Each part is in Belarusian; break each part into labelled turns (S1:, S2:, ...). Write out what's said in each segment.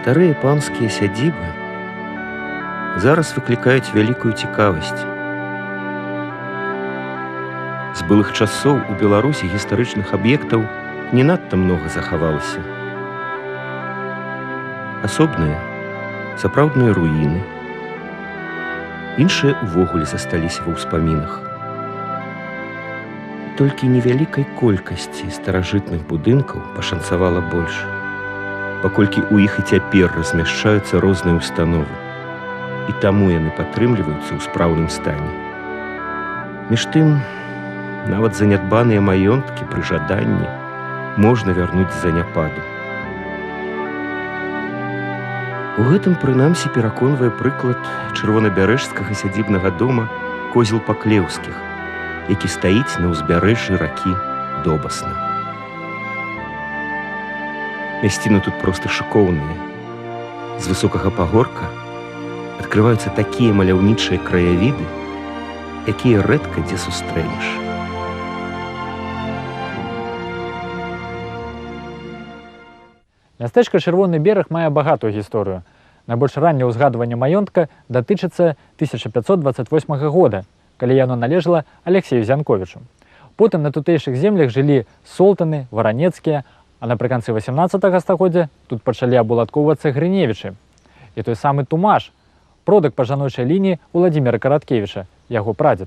S1: Старыя панскія сядзібы зараз выклікаюць вялікую цікавасць. З былых часоў у Беларусі гістарычных аб'ектаў не надта многа захавалася. Асобныя, сапраўдныя руіны, іншыя ўвогуле засталіся ва ўспамінах. Толькі невялікай колькасці старажытных будынкаў пашанцавала больш, паколькі ў іх і цяпер размяшчаюцца розныя ўстановы, і таму яны падтрымліваюцца ў спраўным стане. Між тым, нават занядбаныя маёнткі пры жаданні можна вярнуць з заняпаду. У гэтым прынамсі пераконвае прыклад чырвонабярэжскага сядзібнага дома Козел-Паклеўскіх, які стаіць на ўзбярэжжы ракі Добасна. Мясціны тут проста шыкоўныя. З высокага пагорка адкрываюцца такія маляўнічыя краявіды, якія рэдка дзе сустрэнеш.
S2: Мястэчка Чырвоны бераг мае багатую гісторыю. Найбольш ранняе ўзгадванне маёнтка датычыцца 1528 года, калі яно належала Алексею Зянковічу. Потым на тутэйшых землях жылі солтаны, варанецкія, а напрыканцы 18 стагоддзя тут пачалі абуладкоўвацца Грыневічы. І той самы Тумаш, продак па жаночай лініі Уладзіміра Караткевіча, яго прадзед.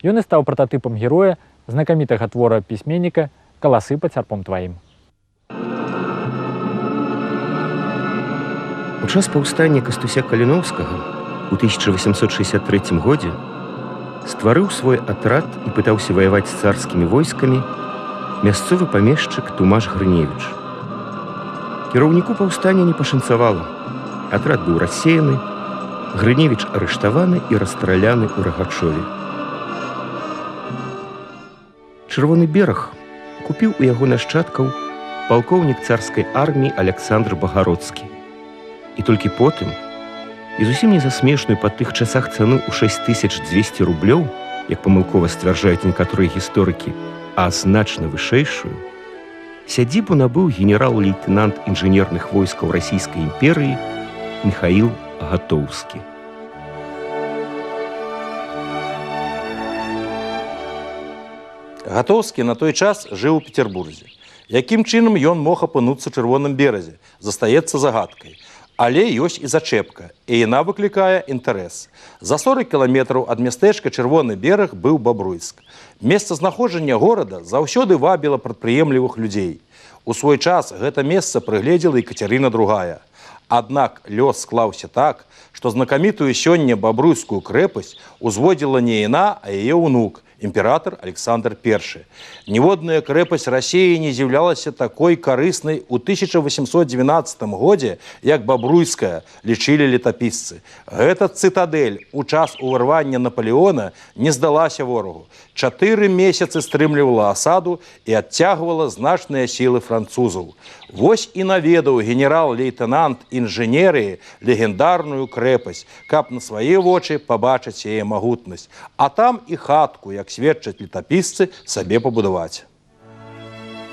S2: Ён і стаў прататыпам героя знакамітага твора пісьменніка «Каласы пад сярпом тваім».
S1: У час паўстання Кастуся Каліноўскага ў 1863 годзе стварыў свой атрад і пытаўся ваяваць з царскімі войскамі мясцовы памешчык Тумаш Грыневіч. Кіраўніку паўстання не пашанцавала. Атрад быў рассеяны, Грыневіч арыштаваны і расстраляны ў Рагачове. Чырвоны бераг купіў у яго нашчадкаў палкоўнік царскай арміі Аляксандр Багародскі. І толькі потым, і зусім не за смешную па тых часах цану ў 6200 рублёў, як памылкова сцвярджаюць некаторыя гісторыкі, а значна вышэйшую, сядзібу набыў генерал-лейтенант інжынерных войскаў Расійскай імперыі Міхаіл Гатоўскі.
S3: Гатоўскі на той час жыў у Петербурзе. Якім чынам ён мог апынуцца ў Чырвоным беразе, застаецца загадкай. Але ёсць і зачэпка, і яна выклікае інтарэс. За 40 кіламетраў ад мястэчка Чырвоны бераг быў Бабруйск. Месцазнаходжанне горада заўсёды вабіла прадпрыемлівых людзей. У свой час гэта месца прыгледзела Екацярына II. Аднак лёс склаўся так, што знакамітую сёння Бабруйскую крэпасць узводзіла не яна, а яе ўнук, імператор Александр I. Ніводная крэпасць Расіі не з'яўлялася такой карыснай у 1812 годзе, як Бабруйская, лічылі летапісцы. Гэта цытадэль у час уварвання Наполеона не здалася ворагу. 4 месяцы стрымлівала асаду і адцягвала значныя сілы французаў. Вось і наведаў генерал-лейтенант інжынерыі легендарную крэпасць, каб на свае вочы пабачыць яе магутнасць, а там і хатку, як сведчаць летапісцы, сабе пабудаваць.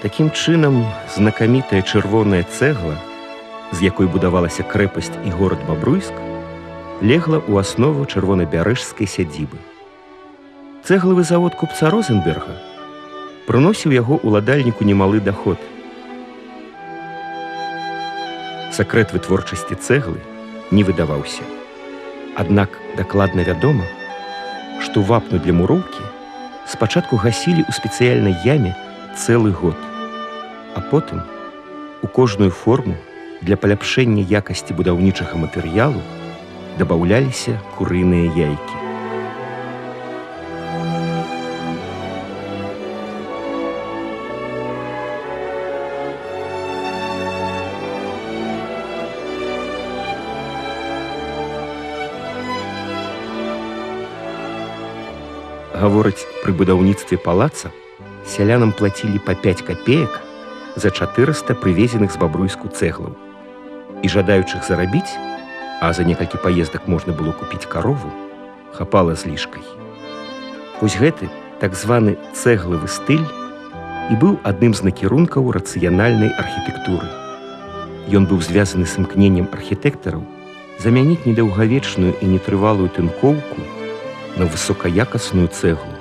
S1: Такім чынам, знакамітая чырвоная цэгла, з якой будавалася крэпасць і горад Бабруйск, легла ў аснову чырвонабярэжскай сядзібы. Цэглавы завод купца Розенберга прыносіў яго уладальніку немалы даход. Сакрэт вытворчасці цэглы не выдаваўся. Аднак дакладна вядома, што вапну для муроўкі спачатку гасілі ў спецыяльнай яме цэлы год, а потым у кожную форму для паляпшэння якасці будаўнічага матэрыялу дабаўляліся курыныя яйкі. Гавораць, пры будаўніцтве палаца сялянам плацілі па 5 капеек за 400 прывезеных з Бабруйску цэглаў. І жадаючых зарабіць, а за некалькі паездак можна было купіць карову, хапала з лішкай. Вось гэты так званы цэглавы стыль і быў адным з накірункаў рацыянальнай архітэктуры. Ён быў звязаны з імкненнем архітэктараў замяніць недаўгавечную і нетрывалую тынкоўку на высокаякасную цэглу.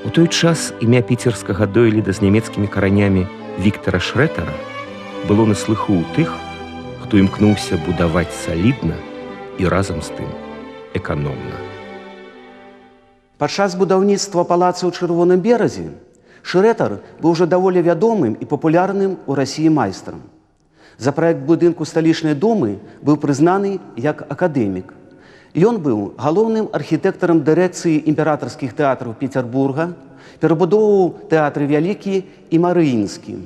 S1: У той час імя піцерскага дойліда з нямецкімі каранямі Віктара Шрэтара было на слыху ў тых, хто імкнуўся будаваць салідна і разам з тым эканомна.
S4: Падчас будаўніцтва палаца ў Чырвоным беразе Шрэтар быў ужо даволі вядомым і папулярным у Расіі майстрам. За праект будынку сталічнай думы быў прызнаны як акадэмік. Ён быў галоўным архітэктарам дырэкцыі імператарскіх тэатраў Петербурга, перабудоўваў тэатры Вялікі і Марыінскі.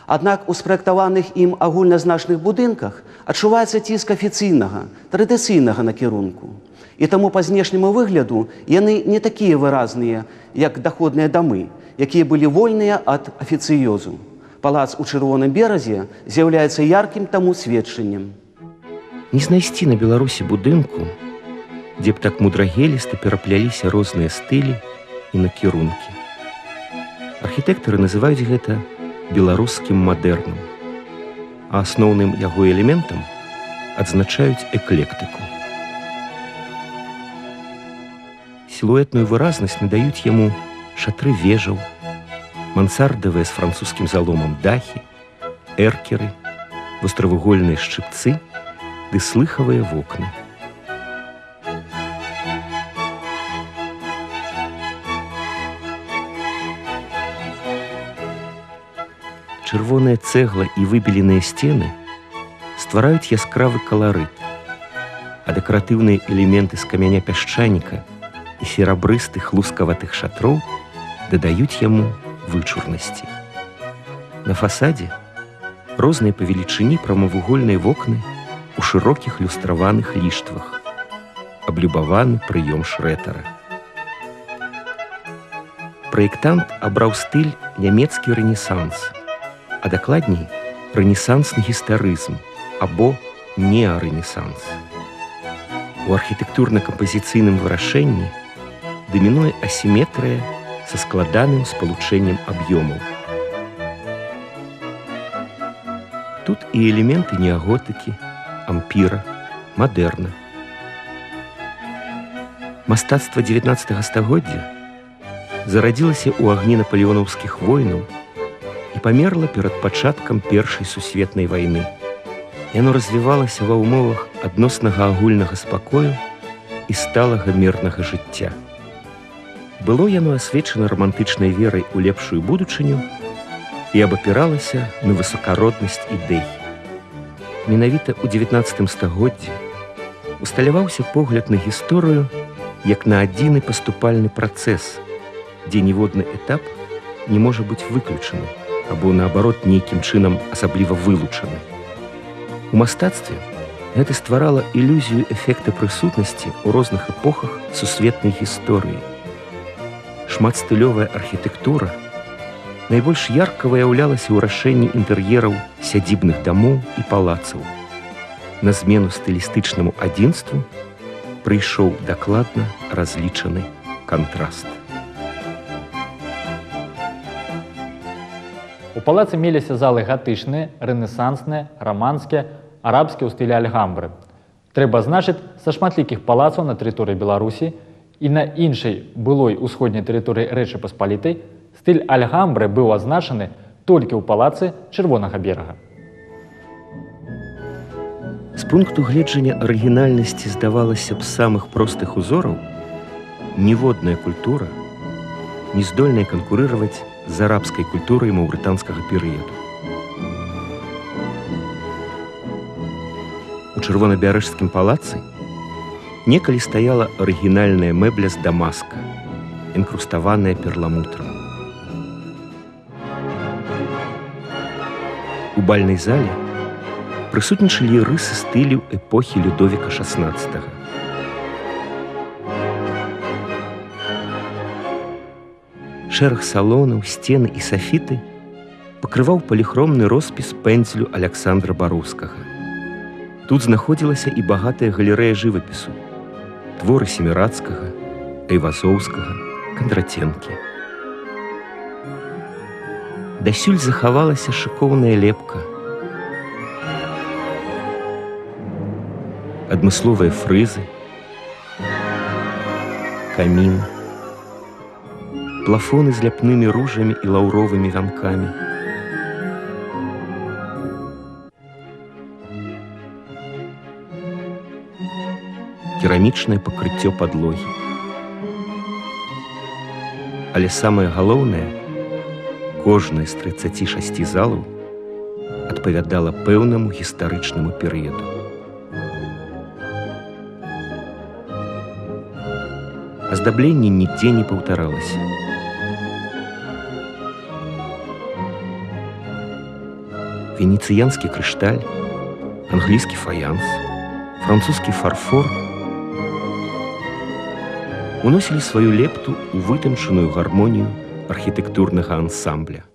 S4: Аднак у спраектаваных ім агульназначных будынках адчуваецца ціск афіцыйнага, традыцыйнага накірунку. І таму па знешняму выгляду яны не такія выразныя, як даходныя дамы, якія былі вольныя ад афіцыёзу. Палац у Чырвоным беразе з'яўляецца яркім таму сведчаннем.
S1: Не знайсці на Беларусі будынку, дзе б так мудрагеліста перапляліся розныя стылі і накірункі. Архітэктары называюць гэта беларускім мадэрнам, а асноўным яго элементам адзначаюць эклектыку. Сілуэтную выразнасць надаюць яму шатры вежаў, мансардавыя з французскім заломам дахі, эркеры, востравугольныя шчыпцы ды слыхавыя вокны. Чырвоная цэгла і выбеленыя сцены ствараюць яскравы каларыт, а дэкаратыўныя элементы з камяня пясчаніка і серабрыстых лускаватых шатроў дадаюць яму вычурнасці. На фасадзе розныя па велічыні прамавугольныя вокны у шырокіх люстраваных ліштвах, аблюбаваны прыём Шрэтара. Праектант абраў стыль нямецкі рэнесанс, а дакладней рэнесансны гістарызм або неарэнесанс. У архітэктурна-кампазіцыйным вырашэнні дамінуе асіметрыя са складаным спалучэннем аб'ёмаў. Тут і элементы неаготыкі, ампіра, мадэрна. Мастацтва 19 стагоддзя зарадзілася ў агні напалеонаўскіх войнаў і памерла перад пачаткам Першай сусветнай вайны. Яно развівалася ва ўмовах адноснага агульнага спакою і сталага мірнага жыцця. Было яно асвечана рамантычнай верай у лепшую будучыню і абапіралася на высакароднасць ідэй. Менавіта ў 19 стагоддзі усталяваўся погляд на гісторыю як на адзіны паступальны працэс, дзе ніводны этап не можа быць выключаны або, наабарот, нейкім чынам асабліва вылучаны. У мастацтве гэта стварала ілюзію эфекта прысутнасці ў розных эпохах сусветнай гісторыі. Шматстылёвая архітэктура найбольш ярка выяўлялася ў рашэнні інтэр'ераў сядзібных дамоў і палацаў. На змену стылістычнаму адзінству прыйшоў дакладна разлічаны кантраст.
S2: У палацы меліся залы гатычныя, рэнесансныя, раманскія, арабскія ў стылі альгамбры. Трэба азначыць, са шматлікіх палацаў на тэрыторыі Беларусі і на іншай былой усходняй тэрыторыі Рэчы Паспалітай стыль альгамбры быў азначаны толькі ў палацы Чырвонага берага.
S1: З пункту гледжання арыгінальнасці, здавалася б, самых простых узораў, ніводная культура не здольная канкурыраваць з арабскай культурай маўрытанскага перыяду. У Чырвонабярэжскім палацы некалі стаяла арыгінальная мэбля з Дамаска, інкруставаная перламутрам. У бальнай зале прысутнічалі рысы стылю эпохі Людовіка XVI. Шэраг салонаў, сцены і сафіты пакрываў паліхромны роспіс пэндзелю Аляксандра Бароўскага. Тут знаходзілася і багатая галерэя жывапісу, творы Семірадскага, Айвазоўскага, Кандратенкі. Дасюль захавалася шыкоўная лепка. Адмысловыя фрызы, камін, плафоны з ляпнымі ружамі і лаўровымі вянкамі. Керамічнае пакрыццё падлогі. Але самае галоўнае, кожная з 36 залаў адпавядала пэўнаму гістарычнаму перыяду. Аздабленне нідзе не паўтаралася. Венецыянскі крышталь, англійскі фаянс, французскі фарфор уносілі сваю лепту ў вытанчаную гармонію архітэктурнага ансамбля.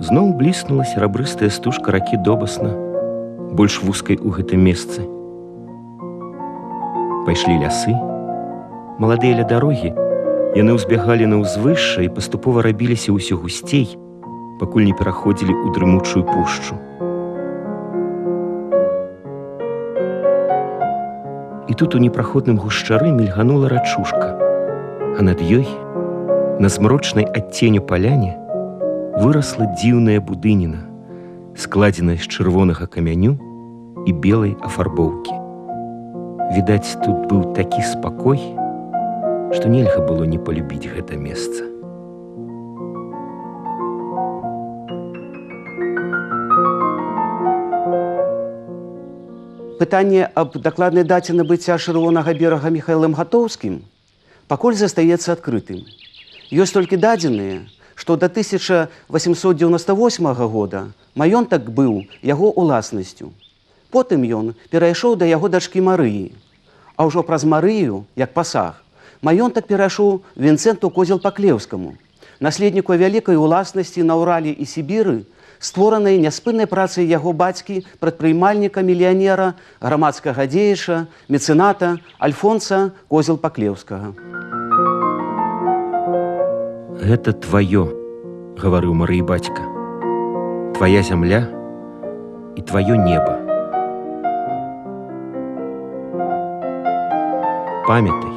S1: Зноў бліснула серабрыстая стужка ракі Добасна, больш вузкай у гэтым месцы. Пайшлі лясы, маладыя ля дарогі, яны ўзбягалі на ўзвышша і паступова рабіліся ўсё гусцей, пакуль не пераходзілі ў дрымучую пушчу. І тут у непраходным гушчары мільганула рачушка, а над ёй, на змрочнай адценню паляне, вырасла дзіўная будыніна, складзеная з чырвонага камяню і белай афарбоўкі. Відаць, тут быў такі спакой, што нельга было не палюбіць гэта месца.
S4: Пытанне аб дакладнай даце набыцця чырвонага берага Міхаілам Гатоўскім пакуль застаецца адкрытым. Ёсць толькі дадзеныя, што да 1898 года маёнтак быў яго ўласнасцю. Потым ён перайшоў да яго дачкі Марыі, а ўжо праз Марыю, як пасаг, маёнтак перайшоў Вінцэнту Козел-Паклеўскаму, наследніку вялікай уласнасці на Урале і Сібіры, створанай няспыннай працай яго бацькі, прадпрымальніка, мільянера, грамадскага дзеяча, мецэната Альфонса Козел-Паклеўскага.
S1: «Гэта тваё», — гаварыў Марыі бацька, «твая зямля і тваё неба. Памятай,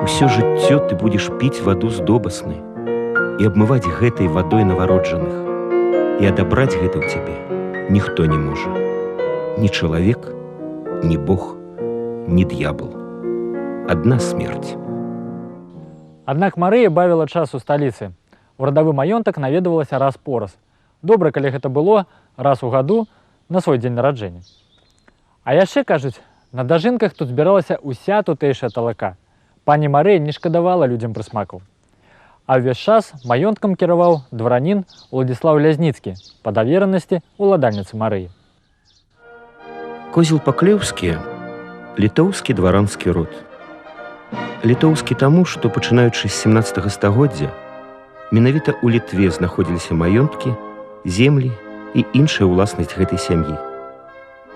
S1: усё жыццё ты будзеш піць ваду з Добасны і абмываць гэтай вадой нованароджаных, і адабраць гэта ў цябе ніхто не можа. Ні чалавек, ні Бог, ні д'ябл. Адна смерць».
S2: Аднак Марыя бавіла час у сталіцы. У радавы маёнтак наведвалася раз-пораз. Добра, калі гэта было раз у гаду на свой дзень нараджэння. А яшчэ, кажуць, на дажынках тут збіралася ўся тутэйшая талака. Пані Марыя не шкадавала людзям прысмакаў. А ўвесь час маёнткам кіраваў дваранін Уладзіслаў Лязніцкі па даверанасці ўладальніцы Марыі.
S1: Козел-Паклеўскі – літоўскі дваранскі род. Літоўскі таму, што, пачынаючы з 17 стагоддзя, менавіта ў Літве знаходзіліся маёнткі, землі і іншая ўласнасць гэтай сям'і.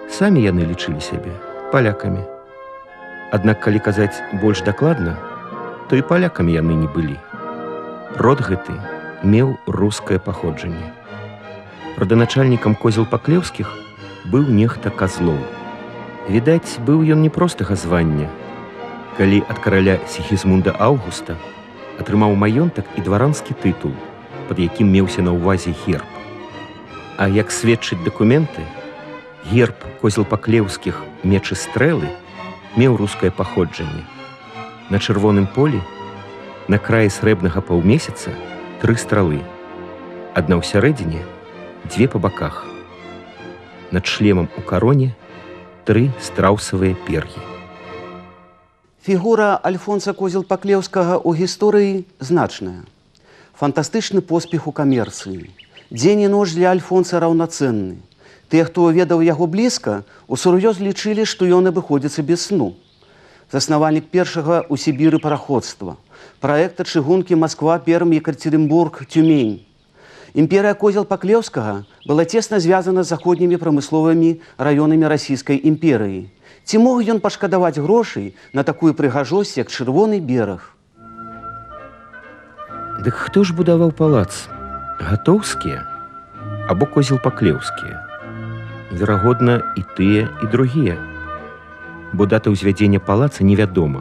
S1: Самі яны лічылі сябе палякамі. Аднак, калі казаць больш дакладна, то і палякамі яны не былі. Род гэты меў рускае паходжанне. Роданачальнікам Козел-Паклеўскіх быў нехта Казлоў. Відаць, быў ён непростага звання, калі ад караля Сігізмунда Аўгуста атрымаў маёнтак і дваранскі тытул, пад якім меўся на ўвазе герб. А як сведчаць дакументы, герб Козел-Паклеўскіх меч і стрэлы меў рускае паходжанне. На чырвоным полі, на краі срэбнага паўмесяца 3 стралы. Адна ў сярэдзіне, 2 па баках. Над шлемам у кароне 3 страусавыя пер'і.
S4: Фігура Альфонса Козел-Паклеўскага ў гісторыі значная. Фантастычны поспех у камерцыі. Дзень і ноч для Альфонса раўнацэнны. Тыя, хто ведаў яго блізка, усур'ёз лічылі, што ён абыходзіцца без сну. Заснавальнік першага ў Сібіры параходства, праекта чыгункі Масква, Перм, Екатеринбург, Тюмень. Імперыя Козел-Паклеўскага была цесна звязана з заходнімі прамысловымі раёнамі расійскай імперыі. Ці мог ён пашкадаваць грошай на такую прыгажосць, як Чырвоны бераг?
S1: Дык хто ж будаваў палац? Гатоўскія або козел-паклеўскія? Верагодна, і тыя, і другія. Бо дата ўзвядзення палаца невядома.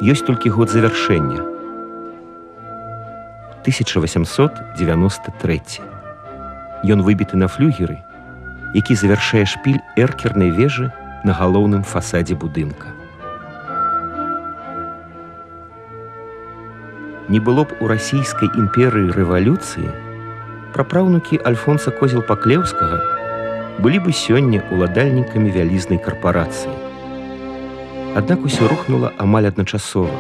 S1: Ёсць толькі год завяршэння. 1893. Ён выбіты на флюгеры, які завяршае шпіль эркернай вежы на галоўным фасадзе будынка. Не было б у расійскай імперыі рэвалюцыі, прапраўнукі Альфонса Козел-Паклеўскага былі бы сёння уладальнікамі вялізнай карпорацыі. Аднак усё рухнула амаль адначасова,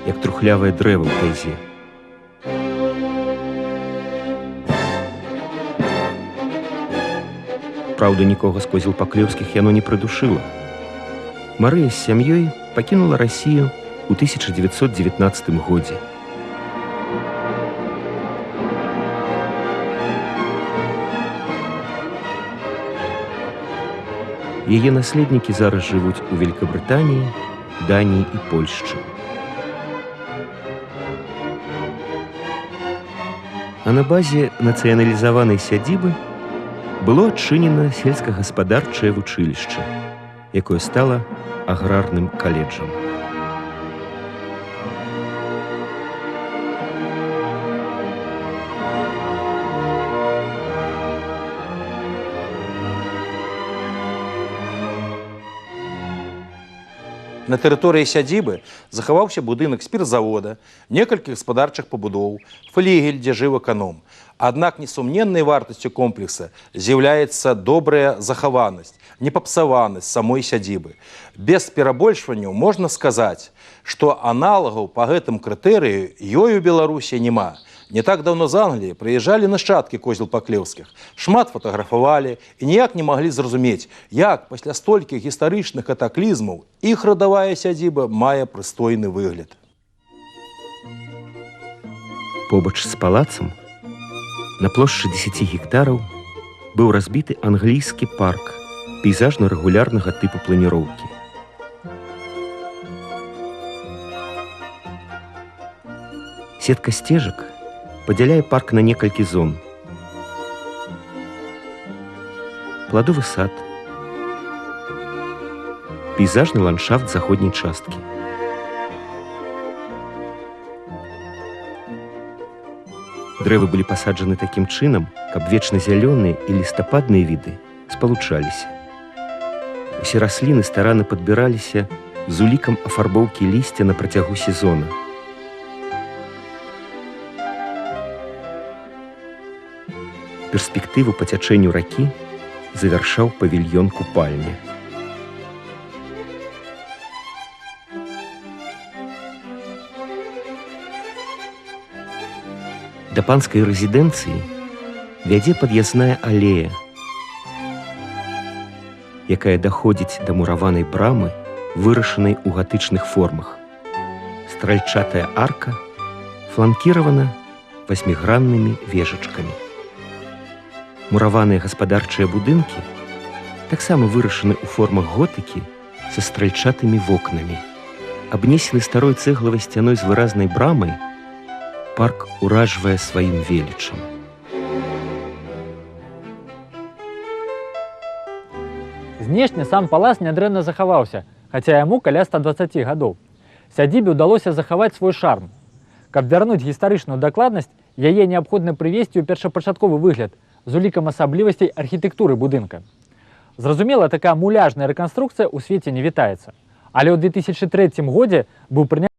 S1: як трухлявае дрэва ў тайзе. Праўда, нікога з Козел-Паклеўскіх яно не прыдушыла. Марыя з сям'ёй пакінула Расію ў 1919 годзе. Яе наследнікі зараз жывуць у Великабрытаніі, Даніі і Польшчы. А на базе нацыяналізаванай сядзібы было адчынена сельскагаспадарчае вучылішча, якое стала аграрным каледжам.
S3: На тэрыторыі сядзібы захаваўся будынак спіртзавода, некалькі гаспадарчых пабудоў, флігель, дзе жыў эканом. Аднак несумненнай вартасцю комплекса з'яўляецца добрая захаванасць, непапсаванасць самой сядзібы. Без перабольшванняў можна сказаць, што аналагаў па гэтым крытэрыю ёй у Беларусі няма. Не так даўно з Англіі прыязджалі нашчадкі Козел-Паклеўскіх, шмат фатаграфавалі і ніяк не маглі зразумець, як пасля столькіх гістарычных катаклізмаў іх радавая сядзіба мае прыстойны выгляд.
S1: Побач з палацам на плошчы 10 гектараў быў разбіты англійскі парк пейзажна-рэгулярнага тыпу планіроўкі. Сетка сцежак падзяляе парк на некалькі зон. Пладовы сад, пейзажны ландшафт заходняй часткі. Дрэвы былі пасаджаны такім чынам, каб вечназялёныя і лістападныя віды спалучаліся. Усе расліны старанна падбіраліся з улікам афарбоўкі лісця на працягу сезона. Перспектыву па цячэнню ракі завяршаў павільён купальні. Да панскай рэзідэнцыі вядзе пад'язная алея, якая даходзіць да мураванай брамы, вырашанай у гатычных формах. Стральчатая арка фланкіравана 8граннымі вежачкамі. Мураваныя гаспадарчыя будынкі таксама вырашаны ў формах готыкі са стральчатымі вокнамі. Абнесены старой цэглавай сцяной з выразнай брамай, парк уражвае сваім велічам.
S2: Знешне сам палац нядрэнна захаваўся, хаця яму каля 120 гадоў. Сядзібе ўдалося захаваць свой шарм. Каб вярнуць гістарычную дакладнасць, яе неабходна прывесці ў першапачатковы выгляд з улікам асаблівасцей архітэктуры будынка. Зразумела, такая муляжная рэканструкцыя ў свеце не вітаецца. Але ў 2003 годзе быў прыняты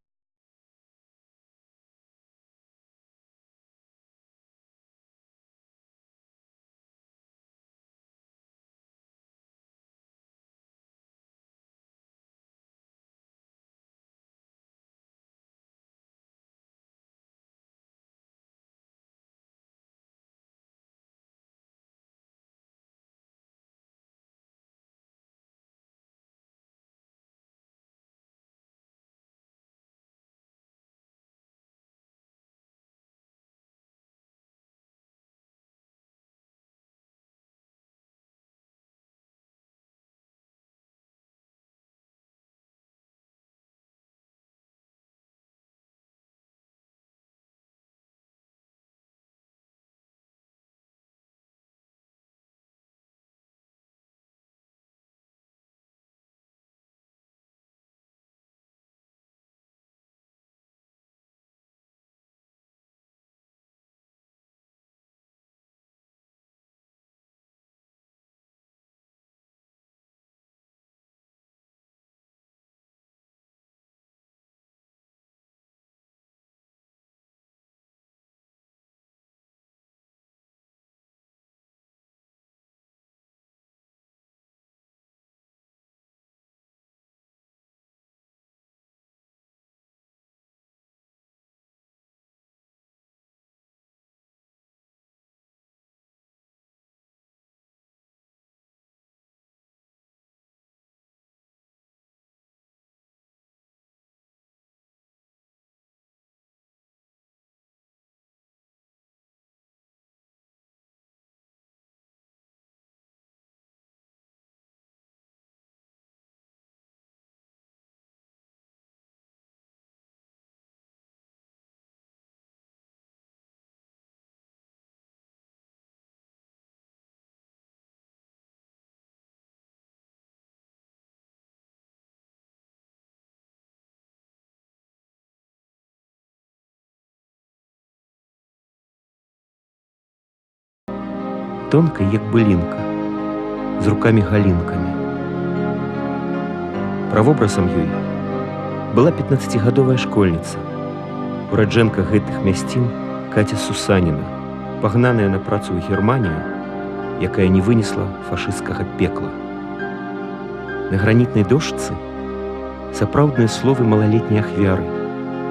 S1: тонкай, як былінка, з рукамі-галінкамі. Правобразам ёй была 15гадовая школьніца, ураджэнка гэтых мясцін Каця Сусаніна, пагнаная на працу ў Германію, якая не вынесла фашысцкага пекла. На гранітнай дошцы сапраўдныя словы малалетняй ахвяры,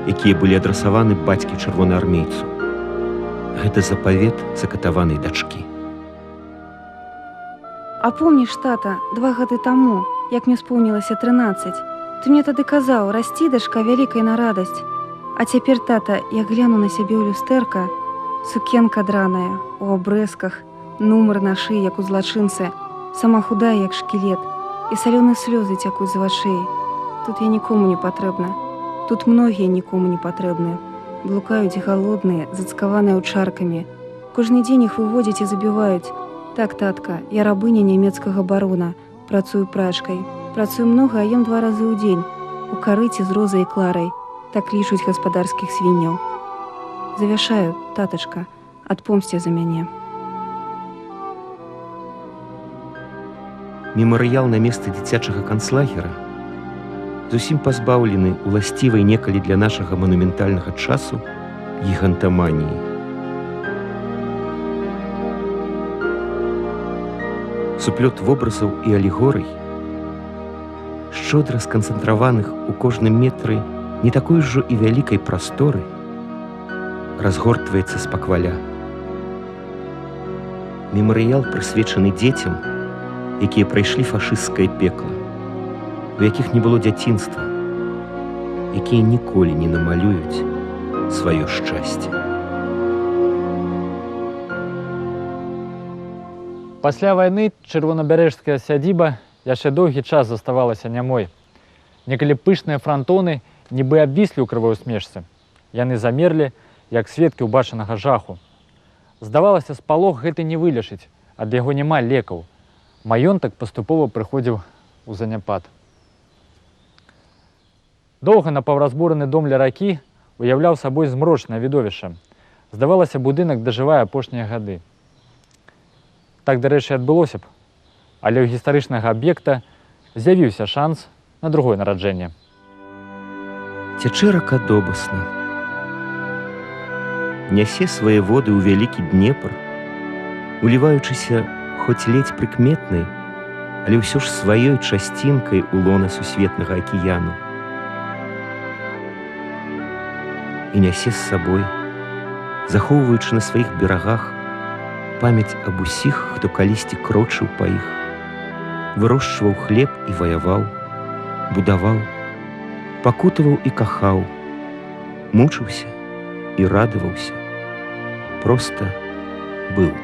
S1: якія былі адрасаваны бацькі чырвонаармейцу. Гэта запавет закатаванай дачкі.
S5: А помніш, тата, 2 гады таму, як мне споўнілася 13, ты мне тады казаў, расці, дачка, вялікай на радасць. А цяпер, тата, я гляну на сябе ў люстэрка, сукенка драная, у абрэзках, нумар на шыі, як у злачынцы, сама худая, як шкілет, і салёныя слёзы цякуць з вачэй. Тут я нікому не патрэбна. Тут многія нікому не патрэбныя. Блукаюць галодныя, зацкаваныя ўчаркамі. Кожны дзень іх выводзяць і забіваюць. Так, татка, я рабыня нямецкага барона, працую прачкай. Працую многа, а ем 2 разы ў дзень. У карыце з Розай і Кларай. Так лічуць гаспадарскіх свінняў. Завяшаю, татачка, адпомсце за мяне.
S1: Мемарыял на месцы дзіцячага канцлагера зусім пазбаўлены уласцівай некалі для нашага манументальнага часу гігантаманіі. Суплёт вобразаў і алегорый, шчодра сканцэнтраваных у кожным метры не такой жа і вялікай прасторы, разгортваецца спакваля. Мемарыял прысвечаны дзецям, якія прайшлі фашысцкае пекла, у якіх не было дзяцінства, якія ніколі не намалююць сваё шчасце.
S2: Пасля вайны чырвонабярэжская сядзіба яшчэ доўгі час заставалася нямой. Некалі пышныя франтоны нібы абвіслі ў крывой усмешцы. Яны замерлі, як сведкі ўбачанага жаху. Здавалася, спалох гэты не вылечыць, ад яго няма лекаў. Маёнтак паступова прыходзіў у заняпад. Доўга напаўразбураны дом ля ракі уяўляў сабой змрочнае відовішча. Здавалася, будынак дажывае апошнія гады. Так, дарэчы, адбылося б, але ў гістарычнага аб'екта з'явіўся шанс на другое нараджэнне.
S1: Цячэ рака добасна. Нясе свае воды ў вялікі Днепр, уліваючыся хоць ледзь прыкметнай, але ўсё ж сваёй часцінкай у лона сусветнага акіяну. І нясе з сабой, захоўваючы на сваіх берагах памяць аб усіх, хто калісьці крочыў па іх, вырошчваў хлеб і ваяваў, будаваў, пакутаваў і кахаў, мучыўся і радаваўся, проста быў.